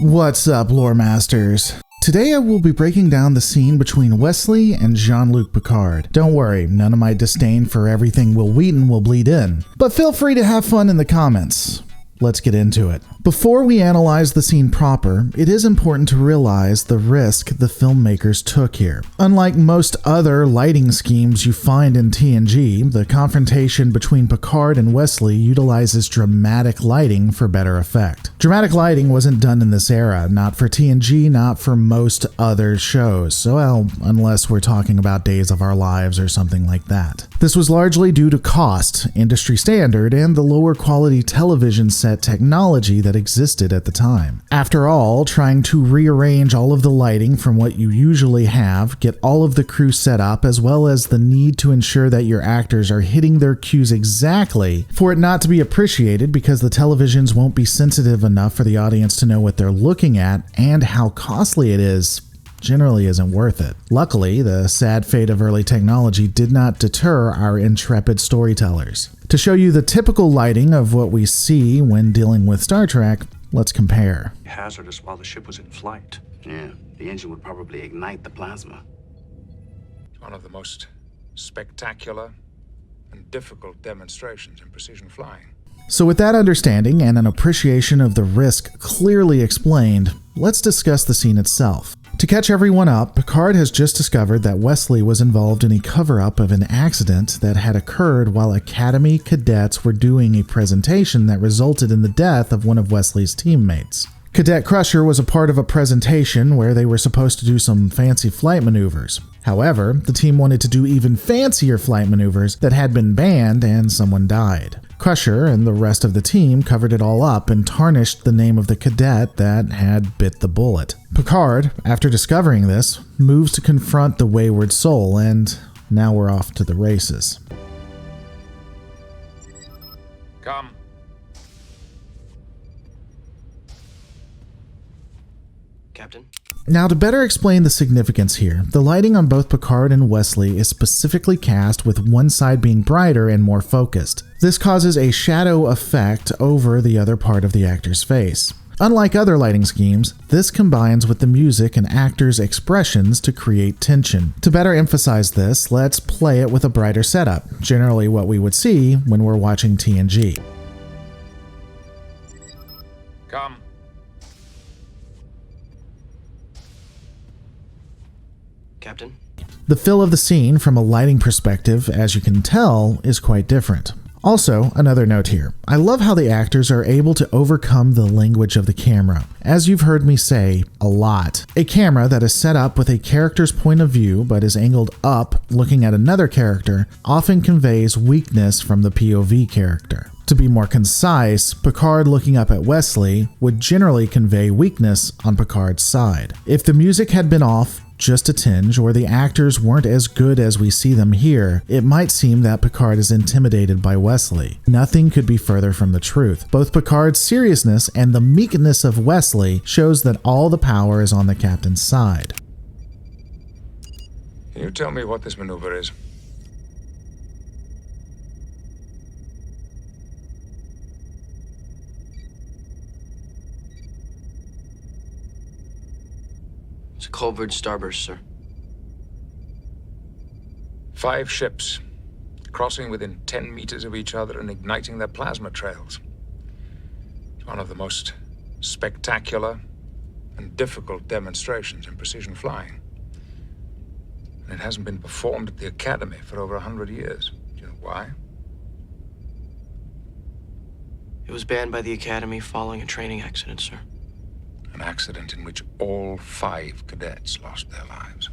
What's up, lore masters? Today I will be breaking down the scene between Wesley and Jean-Luc Picard. Don't worry, none of my disdain for everything Will Wheaton will bleed in, but feel free to have fun in the comments. Let's get into it. Before we analyze the scene proper, it is important to realize the risk the filmmakers took here. Unlike most other lighting schemes you find in TNG, the confrontation between Picard and Wesley utilizes dramatic lighting for better effect. Dramatic lighting wasn't done in this era, not for TNG, not for most other shows, well, unless we're talking about Days of Our Lives or something like that. This was largely due to cost, industry standard, and the lower quality television set technology that existed at the time. After all, trying to rearrange all of the lighting from what you usually have, get all of the crew set up, as well as the need to ensure that your actors are hitting their cues exactly for it not to be appreciated because the televisions won't be sensitive enough for the audience to know what they're looking at and how costly it is, generally isn't worth it. Luckily, the sad fate of early technology did not deter our intrepid storytellers. To show you the typical lighting of what we see when dealing with Star Trek, let's compare. Hazardous while the ship was in flight. Yeah, the engine would probably ignite the plasma. It's one of the most spectacular and difficult demonstrations in precision flying. So with that understanding and an appreciation of the risk clearly explained, let's discuss the scene itself. To catch everyone up, Picard has just discovered that Wesley was involved in a cover-up of an accident that had occurred while Academy cadets were doing a presentation that resulted in the death of one of Wesley's teammates. Cadet Crusher was a part of a presentation where they were supposed to do some fancy flight maneuvers. However, the team wanted to do even fancier flight maneuvers that had been banned and someone died. Crusher and the rest of the team covered it all up and tarnished the name of the cadet that had bit the bullet. Picard, after discovering this, moves to confront the wayward soul, and now we're off to the races. Come. Captain? Now, to better explain the significance here, the lighting on both Picard and Wesley is specifically cast with one side being brighter and more focused. This causes a shadow effect over the other part of the actor's face. Unlike other lighting schemes, this combines with the music and actors' expressions to create tension. To better emphasize this, let's play it with a brighter setup, generally what we would see when we're watching TNG. Come. Captain? The feel of the scene from a lighting perspective, as you can tell, is quite different. Also, another note here. I love how the actors are able to overcome the language of the camera. As you've heard me say a lot, a camera that is set up with a character's point of view but is angled up looking at another character often conveys weakness from the POV character. To be more concise, Picard looking up at Wesley would generally convey weakness on Picard's side. If the music had been off just a tinge, or the actors weren't as good as we see them here, it might seem that Picard is intimidated by Wesley. Nothing could be further from the truth. Both Picard's seriousness and the meekness of Wesley shows that all the power is on the captain's side. Can you tell me what this maneuver is? It's a Colbert starburst, sir. 5 ships, crossing within 10 meters of each other and igniting their plasma trails. It's one of the most spectacular and difficult demonstrations in precision flying. And it hasn't been performed at the Academy for over 100 years. Do you know why? It was banned by the Academy following a training accident, sir. An accident in which all 5 cadets lost their lives.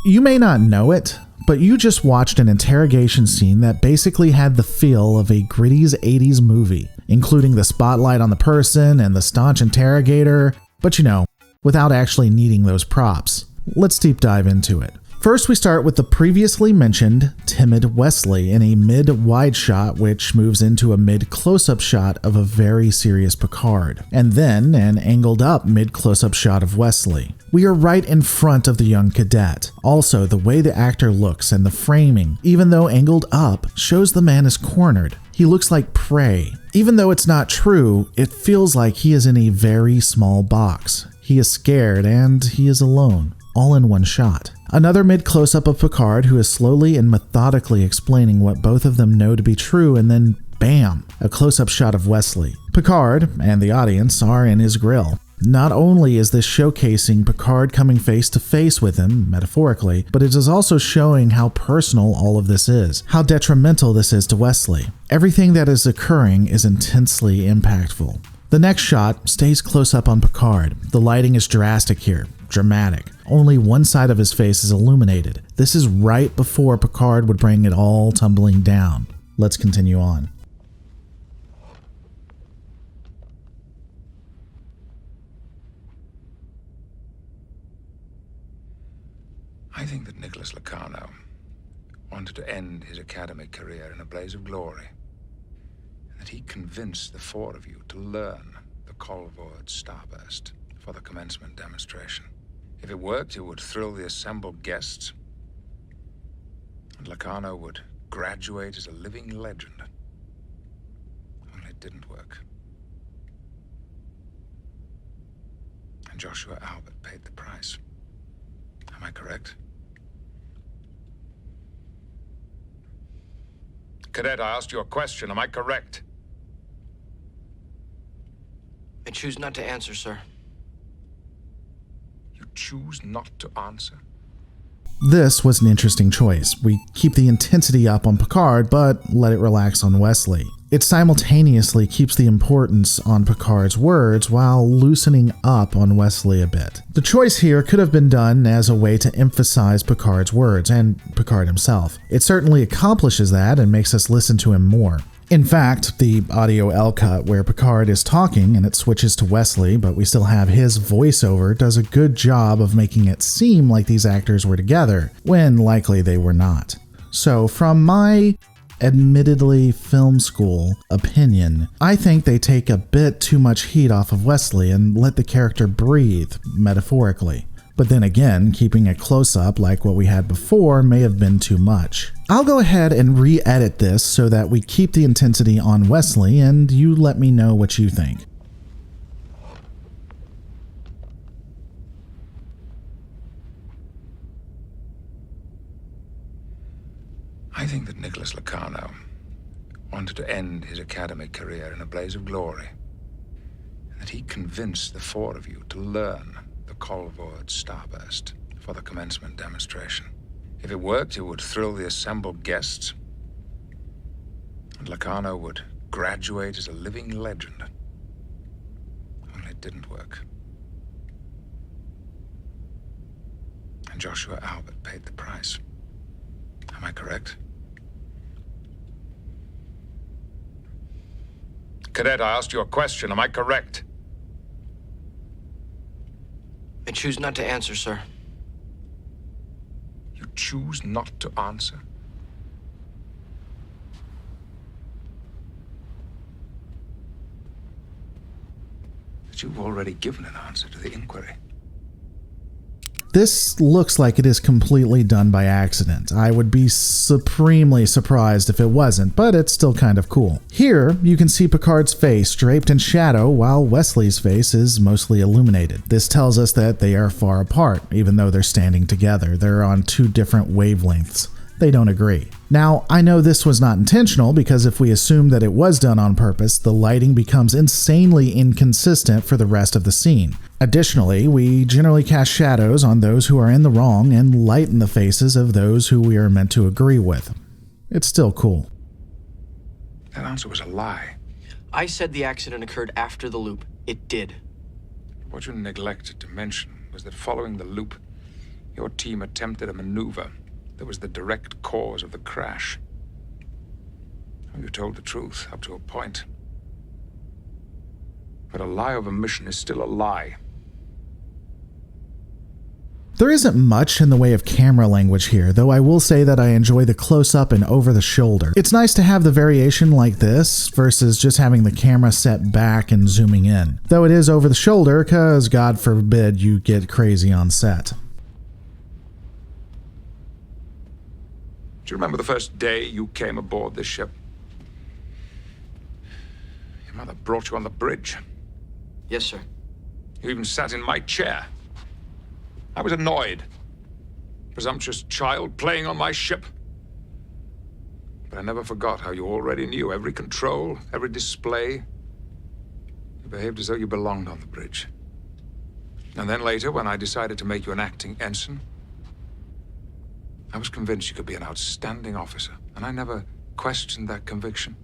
You may not know it, but you just watched an interrogation scene that basically had the feel of a gritty's 80s movie, including the spotlight on the person and the staunch interrogator, but you know, without actually needing those props. Let's deep dive into it. First, we start with the previously mentioned timid Wesley in a mid-wide shot which moves into a mid-close-up shot of a very serious Picard, and then an angled-up mid-close-up shot of Wesley. We are right in front of the young cadet. Also, the way the actor looks and the framing, even though angled up, shows the man is cornered. He looks like prey. Even though it's not true, it feels like he is in a very small box. He is scared and he is alone, all in one shot. Another mid-close-up of Picard, who is slowly and methodically explaining what both of them know to be true, and then bam, a close-up shot of Wesley. Picard and the audience are in his grill. Not only is this showcasing Picard coming face to face with him, metaphorically, but it is also showing how personal all of this is, how detrimental this is to Wesley. Everything that is occurring is intensely impactful. The next shot stays close up on Picard. The lighting is drastic here, dramatic. Only one side of his face is illuminated. This is right before Picard would bring it all tumbling down. Let's continue on. I think that Nicholas Locarno wanted to end his academic career in a blaze of glory, and that he convinced the four of you to learn the Colvord Starburst for the commencement demonstration. If it worked, it would thrill the assembled guests, and Locarno would graduate as a living legend. Only it didn't work. And Joshua Albert paid the price. Am I correct? Cadet, I asked you a question. Am I correct? I choose not to answer, sir. You choose not to answer? This was an interesting choice. We keep the intensity up on Picard, but let it relax on Wesley. It simultaneously keeps the importance on Picard's words while loosening up on Wesley a bit. The choice here could have been done as a way to emphasize Picard's words and Picard himself. It certainly accomplishes that and makes us listen to him more. In fact, the audio L cut where Picard is talking and it switches to Wesley, but we still have his voiceover, does a good job of making it seem like these actors were together, when likely they were not. So from my admittedly film school opinion, I think they take a bit too much heat off of Wesley and let the character breathe, metaphorically. But then again, keeping it close up like what we had before may have been too much. I'll go ahead and re-edit this so that we keep the intensity on Wesley, and you let me know what you think. I think that Nicholas Locarno wanted to end his academic career in a blaze of glory, and that he convinced the four of you to learn the Colvord Starburst for the commencement demonstration. If it worked, it would thrill the assembled guests, and Locarno would graduate as a living legend. Only it didn't work. And Joshua Albert paid the price. Am I correct? Cadet, I asked you a question. Am I correct? I choose not to answer, sir. You choose not to answer? But you've already given an answer to the inquiry. This looks like it is completely done by accident. I would be supremely surprised if it wasn't, but it's still kind of cool. Here, you can see Picard's face draped in shadow while Wesley's face is mostly illuminated. This tells us that they are far apart, even though they're standing together. They're on two different wavelengths. They don't agree. Now, I know this was not intentional because if we assume that it was done on purpose, the lighting becomes insanely inconsistent for the rest of the scene. Additionally, we generally cast shadows on those who are in the wrong and lighten the faces of those who we are meant to agree with. It's still cool. That answer was a lie. I said the accident occurred after the loop. It did. What you neglected to mention was that following the loop, your team attempted a maneuver that was the direct cause of the crash. You told the truth up to a point. But a lie of omission is still a lie. There isn't much in the way of camera language here, though I will say that I enjoy the close-up and over-the-shoulder. It's nice to have the variation like this versus just having the camera set back and zooming in. Though it is over-the-shoulder, because God forbid you get crazy on set. Do you remember the first day you came aboard this ship? Your mother brought you on the bridge. Yes, sir. You even sat in my chair. I was annoyed. Presumptuous child playing on my ship. But I never forgot how you already knew every control, every display. You behaved as though you belonged on the bridge. And then later, when I decided to make you an acting ensign, I was convinced you could be an outstanding officer, and I never questioned that conviction.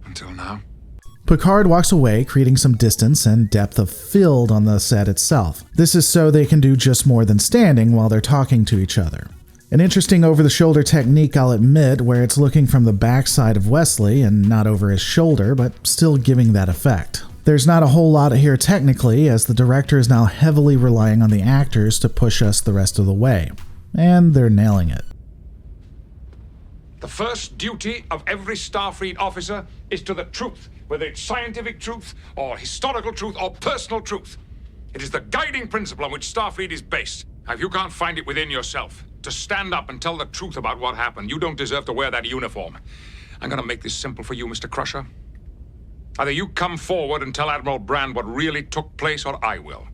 Until now. Picard walks away, creating some distance and depth of field on the set itself. This is so they can do just more than standing while they're talking to each other. An interesting over-the-shoulder technique, I'll admit, where it's looking from the backside of Wesley and not over his shoulder, but still giving that effect. There's not a whole lot here technically, as the director is now heavily relying on the actors to push us the rest of the way. And they're nailing it. The first duty of every Starfleet officer is to the truth, whether it's scientific truth, or historical truth, or personal truth. It is the guiding principle on which Starfleet is based. Now, if you can't find it within yourself to stand up and tell the truth about what happened, you don't deserve to wear that uniform. I'm going to make this simple for you, Mr. Crusher. Either you come forward and tell Admiral Brand what really took place, or I will.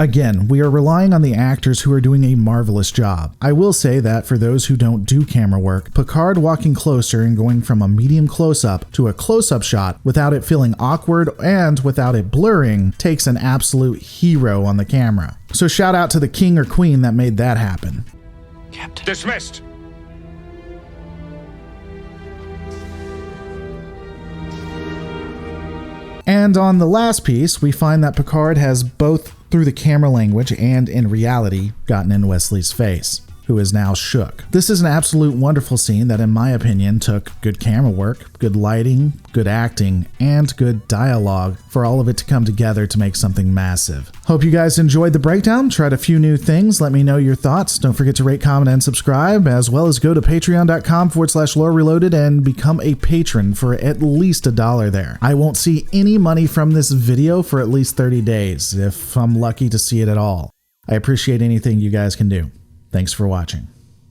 Again, we are relying on the actors who are doing a marvelous job. I will say that for those who don't do camera work, Picard walking closer and going from a medium close-up to a close-up shot without it feeling awkward and without it blurring takes an absolute hero on the camera. So shout out to the king or queen that made that happen. Captain. Dismissed! And on the last piece, we find that Picard has both through the camera language and in reality gotten in Wesley's face, who is now shook. This is an absolute wonderful scene that in my opinion took good camera work, good lighting, good acting, and good dialogue for all of it to come together to make something massive. Hope you guys enjoyed the breakdown, tried a few new things, let me know your thoughts. Don't forget to rate, comment, and subscribe, as well as go to patreon.com/lorereloaded and become a patron for at least $1 there. I won't see any money from this video for at least 30 days, if I'm lucky to see it at all. I appreciate anything you guys can do. Thanks for watching.